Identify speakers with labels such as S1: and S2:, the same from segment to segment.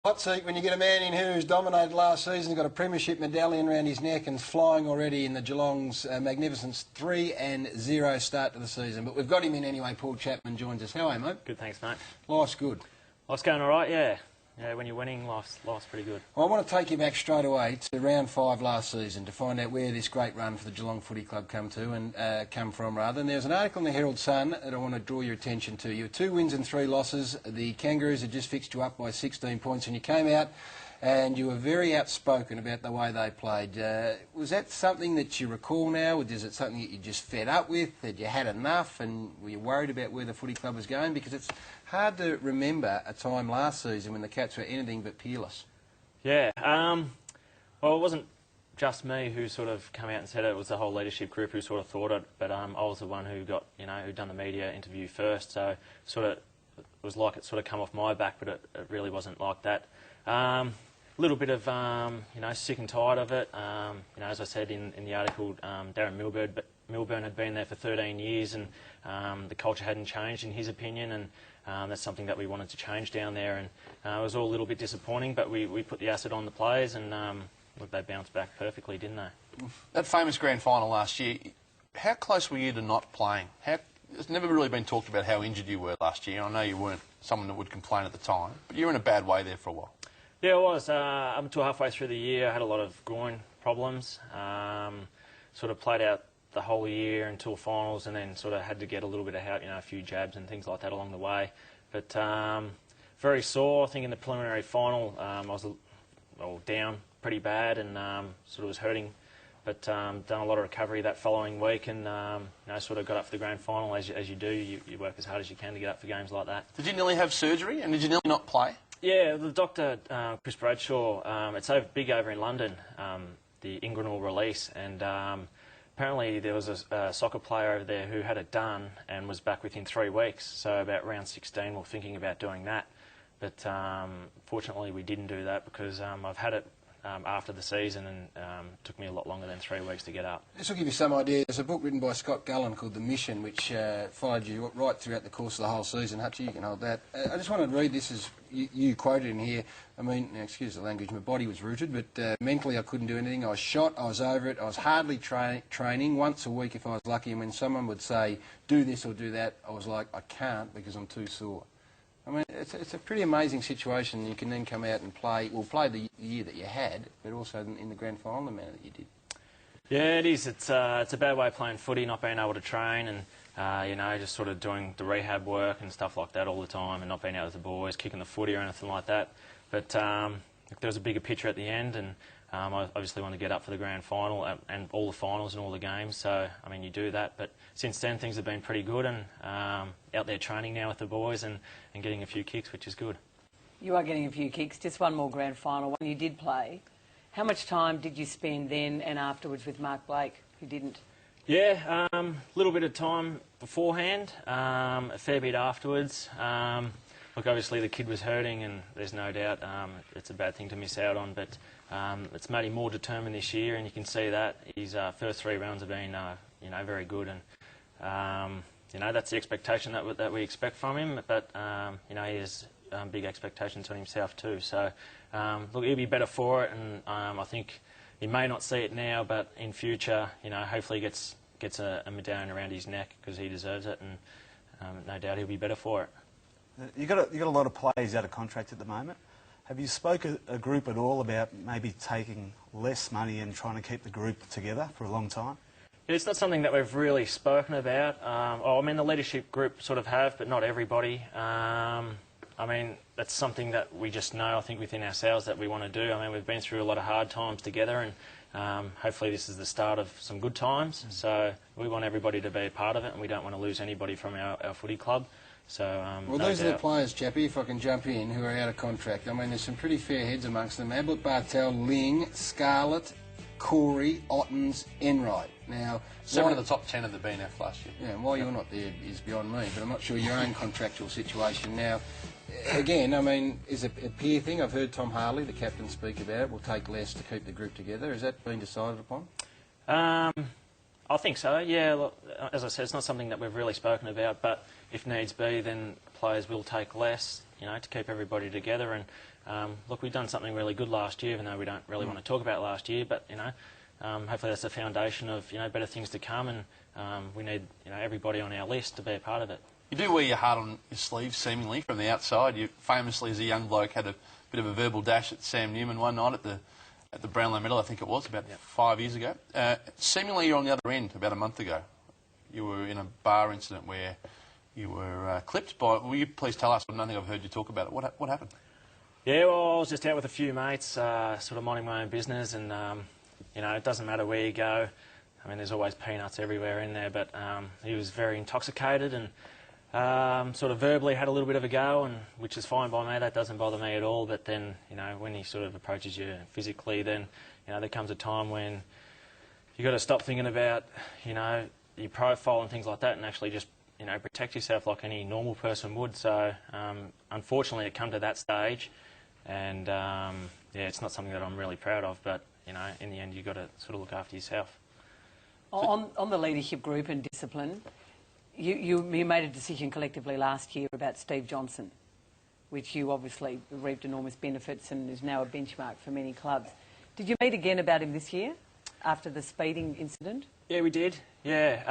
S1: Hot seat when you get a man in who's dominated last season, got a premiership medallion around his neck and flying already in the Geelongs' magnificent 3-0 start to the season. But we've got him in anyway. Paul Chapman joins us. How are you, mate?
S2: Good, thanks, mate.
S1: Life's good.
S2: Life's going all right, yeah. Yeah, when you're winning, life's pretty good.
S1: Well, I want to take you back straight away to round 5 last season to find out where this great run for the Geelong Footy Club come from. And there's an article in the Herald Sun that I want to draw your attention to. You were 2 wins and 3 losses. The Kangaroos had just fixed you up by 16 points, and you came out and you were very outspoken about the way they played. Was that something that you recall now, or is it something that you just fed up with, that you had enough, and were you worried about where the footy club was going? Because it's hard to remember a time last season when the Cats were anything but peerless.
S2: Yeah, well, it wasn't just me who sort of came out and said it. It was the whole leadership group who sort of thought it, but I was the one who got, who'd done the media interview first, so sort of it was like it sort of come off my back, but it really wasn't like that. A little bit of, sick and tired of it. As I said in the article, Darren Milburn had been there for 13 years and the culture hadn't changed in his opinion, and that's something that we wanted to change down there, and it was all a little bit disappointing, but we put the acid on the players, and look, they bounced back perfectly, didn't they?
S3: That famous grand final last year, how close were you to not playing? It's never really been talked about how injured you were last year. I know you weren't someone that would complain at the time, but you were in a bad way there for a while.
S2: Yeah, it was. Up until halfway through the year, I had a lot of groin problems. Sort of played out the whole year until finals, and then sort of had to get a little bit of help, a few jabs and things like that along the way. But very sore. I think in the preliminary final, I was down pretty bad and sort of was hurting. But done a lot of recovery that following week, and sort of got up for the grand final. As you do, you work as hard as you can to get up for games like that.
S3: Did you nearly have surgery, and did you nearly not play?
S2: Yeah, the doctor, Chris Bradshaw, it's big over in London, the inguinal release, and apparently there was a soccer player over there who had it done and was back within 3 weeks. So about round 16, we're thinking about doing that. But fortunately, we didn't do that because I've had it after the season, and it took me a lot longer than 3 weeks to get up.
S1: This will give you some idea. There's a book written by Scott Gullen called The Mission, which followed you right throughout the course of the whole season. Hutchie, you can hold that. I just wanted to read this as you quoted in here. I mean, excuse the language, my body was rooted, but mentally I couldn't do anything. I was shot, I was over it, I was hardly training, once a week if I was lucky, and when someone would say, do this or do that, I was like, I can't because I'm too sore. I mean, it's a pretty amazing situation. You can then come out and play the year that you had, but also in the grand final the manner that you did.
S2: Yeah, it is. It's a bad way of playing footy, not being able to train, and just sort of doing the rehab work and stuff like that all the time, and not being out with the boys, kicking the footy or anything like that. But there was a bigger picture at the end, and I obviously want to get up for the grand final and all the finals and all the games. So, I mean, you do that. But since then, things have been pretty good, and out there training now with the boys and getting a few kicks, which is good.
S4: You are getting a few kicks. Just one more grand final. When you did play, how much time did you spend then and afterwards with Mark Blake, who didn't?
S2: Yeah, a little bit of time beforehand, a fair bit afterwards. Look, obviously the kid was hurting, and there's no doubt it's a bad thing to miss out on, but it's made him more determined this year, and you can see that. His first 3 rounds have been, very good, and, that's the expectation that we expect from him, but, he has big expectations on himself too. So, look, he'll be better for it, and I think he may not see it now, but in future, hopefully he gets a medallion around his neck because he deserves it, and no doubt he'll be better for it.
S5: You got a lot of players out of contract at the moment. Have you spoken a group at all about maybe taking less money and trying to keep the group together for a long time?
S2: Yeah, it's not something that we've really spoken about. The leadership group sort of have, but not everybody. That's something that we just know, I think, within ourselves that we want to do. We've been through a lot of hard times together, and hopefully this is the start of some good times. So we want everybody to be a part of it, and we don't want to lose anybody from our footy club. So,
S1: well, those are the players, Chappy, if I can jump in, who are out of contract. There's some pretty fair heads amongst them. Ablett, Bartel, Ling, Scarlett, Corey, Ottens, Enright. Now,
S3: 7 of the top 10 of the BNF last year.
S1: Yeah, and why you're not there is beyond me, but I'm not sure your own contractual situation. Now, again, is it a peer thing? I've heard Tom Harley, the captain, speak about it. We'll take less to keep the group together. Has that been decided upon?
S2: I think so, yeah. Look, as I said, it's not something that we've really spoken about, but if needs be, then players will take less, to keep everybody together. And look, we've done something really good last year, even though we don't really want to talk about last year. But hopefully that's a foundation of better things to come, and we need everybody on our list to be a part of it.
S3: You do wear your heart on your sleeve, seemingly, from the outside. You famously, as a young bloke, had a bit of a verbal dash at Sam Newman one night at the Brownlow Medal, I think it was, about 5 years ago. Seemingly you're on the other end about a month ago. You were in a bar incident where you were clipped by... Will you please tell us? I don't think I've heard you talk about it. What happened?
S2: Yeah, well, I was just out with a few mates, sort of minding my own business, and, it doesn't matter where you go. I mean, there's always peanuts everywhere in there, but he was very intoxicated and sort of verbally had a little bit of a go, and which is fine by me. That doesn't bother me at all. But then, when he sort of approaches you physically, then, there comes a time when you've got to stop thinking about, your profile and things like that, and actually just, protect yourself like any normal person would. So, unfortunately, it come to that stage, and it's not something that I'm really proud of. But in the end, you've got to sort of look after yourself.
S4: On the leadership group and discipline, you made a decision collectively last year about Steve Johnson, which you obviously reaped enormous benefits and is now a benchmark for many clubs. Did you meet again about him this year, after the speeding incident?
S2: Yeah, we did. Yeah.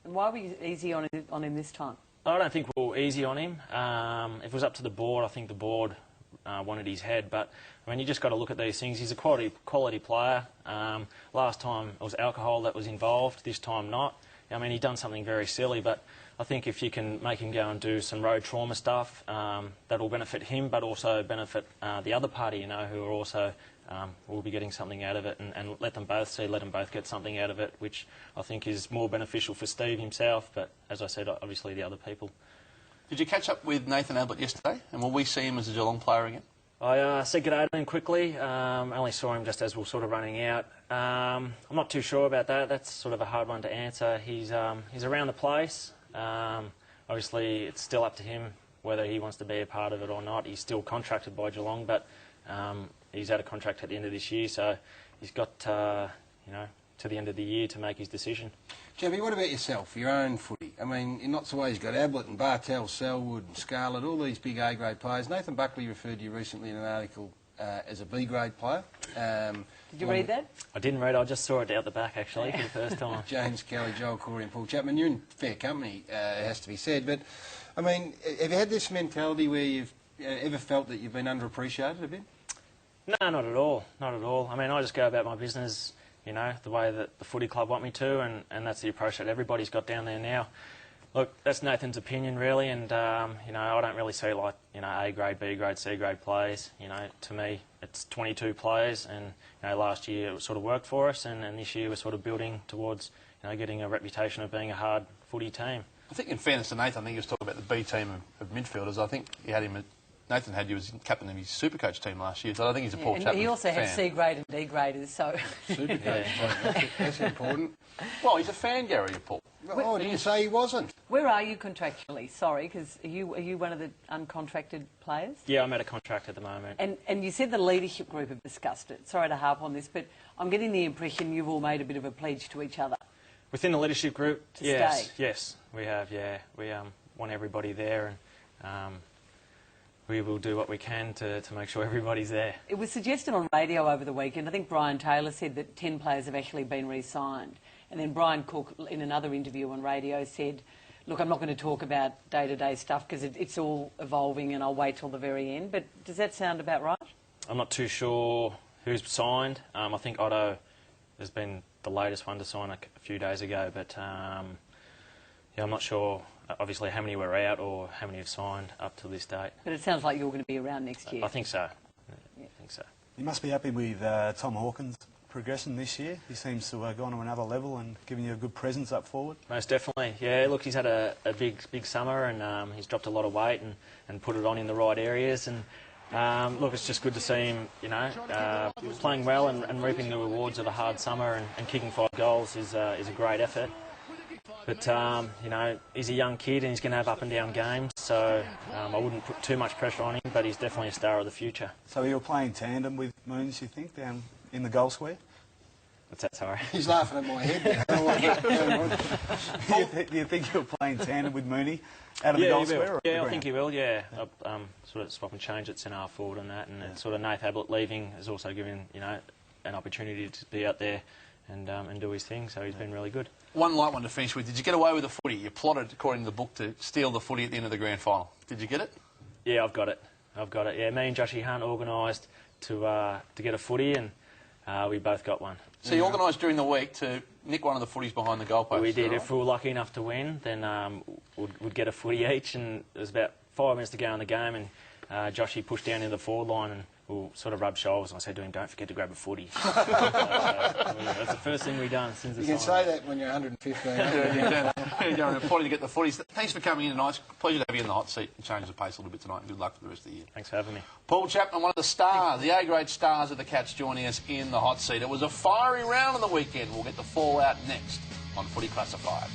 S4: And why were you easy on him this time?
S2: I don't think we were easy on him. If it was up to the board, I think the board wanted his head. But, I mean, you just got to look at these things. He's a quality player. Last time it was alcohol that was involved, this time not. I mean, he'd done something very silly, but I think if you can make him go and do some road trauma stuff, that'll benefit him, but also benefit the other party, who are also will be getting something out of it, and let them both get something out of it, which I think is more beneficial for Steve himself, but as I said, obviously the other people. Did
S3: you catch up with Nathan Ablett yesterday, and will we see him as a Geelong player again?
S2: I said good day to him quickly. I only saw him just as we were sort of running out. I'm not too sure about that. That's sort of a hard one to answer. He's around the place. Obviously, it's still up to him whether he wants to be a part of it or not. He's still contracted by Geelong, but he's out of contract at the end of this year, so he's got to the end of the year to make his decision.
S1: Chappy, what about yourself, your own footy? I mean, in lots of ways you've got Ablett and Bartel, Selwood and Scarlett, all these big A-grade players. Nathan Buckley referred to you recently in an article as a B-grade player.
S4: Did you read that?
S2: I didn't read it. I just saw it out the back, actually, for the first time.
S1: James Kelly, Joel Corey and Paul Chapman. You're in fair company, it has to be said. But, I mean, have you had this mentality where you've ever felt that you've been underappreciated a bit?
S2: No, not at all. Not at all. I mean, I just go about my business, the way that the footy club want me to, and that's the approach that everybody's got down there now. Look, that's Nathan's opinion, really, and, I don't really see, like, A-grade, B-grade, C-grade players. To me, it's 22 players, and, last year it sort of worked for us, and this year we're sort of building towards, getting a reputation of being a hard footy team.
S3: I think, in fairness to Nathan, I think he was talking about the B team of midfielders. I think he had him Nathan had you as captain of his Supercoach team last year, so I think he's a Paul Chapman fan.
S4: He also had C-grade and D-graders, so...
S1: Supercoach, that's important.
S3: Well, he's a fan, Gary, of Paul.
S1: Oh, did you say he wasn't?
S4: Where are you contractually? Sorry, because are you one of the uncontracted players?
S2: Yeah, I'm out of contract at the moment.
S4: And you said the leadership group have discussed it. Sorry to harp on this, but I'm getting the impression you've all made a bit of a pledge to each other.
S2: Within the leadership group?
S4: To stay?
S2: Yes, we have, yeah. We want everybody there, and we will do what we can to make sure everybody's there. It
S4: was suggested on radio over the weekend. I think Brian Taylor said that 10 players have actually been re-signed. And then Brian Cook, in another interview on radio, said, look, I'm not going to talk about day-to-day stuff because it's all evolving and I'll wait till the very end. But does that sound about right?
S2: I'm not too sure who's signed. I think Otto has been the latest one to sign a few days ago. But, I'm not sure, obviously, how many were out or how many have signed up to this date.
S4: But it sounds like you're going to be around next year.
S2: I think so. Yeah. I think so.
S5: You must be happy with Tom Hawkins' progression this year. He seems to have gone to another level and given you a good presence up forward.
S2: Most definitely. Yeah, look, he's had a big summer, and he's dropped a lot of weight and put it on in the right areas. And look, it's just good to see him, playing well and reaping the rewards of a hard summer, and kicking 5 goals is a great effort. But, he's a young kid and he's going to have up and down games, so I wouldn't put too much pressure on him, but he's definitely a star of the future.
S5: So you're playing tandem with Moons, you think, down in the goal square?
S2: What's that, sorry?
S1: He's laughing at my head.
S5: Do you think you're playing tandem with Mooney out of the goal square?
S2: Yeah, I think he will, yeah. Sort of swap and change at centre half forward and that, and then sort of Nath Ablett leaving has also given, you know, an opportunity to be out there and do his thing, so he's been really good.
S3: One light one to finish with. Did you get away with the footy? You plotted, according to the book, to steal the footy at the end of the grand final. Did you get it?
S2: Yeah, I've got it. Yeah, me and Joshy Hunt organised to get a footy, and we both got one.
S3: So you organised during the week to nick one of the footies behind the goalpost?
S2: We did.
S3: Right?
S2: If we were lucky enough to win, then we'd get a footy each, and there was about 5 minutes to go in the game, and Joshy pushed down into the forward line, and we sort of rubbed shoulders, and I said to him, don't forget to grab a footy. That's the first thing we've done since the
S1: You can say that when you're 115.
S3: You're going to plotting to get the footies. Thanks for coming in tonight. Pleasure to have you in the hot seat and change the pace a little bit tonight, and good luck for the rest of the year.
S2: Thanks for having me.
S3: Paul Chapman, one of the stars, the A-grade stars of the Cats, joining us in the hot seat. It was a fiery round on the weekend. We'll get the fallout next on Footy Classified.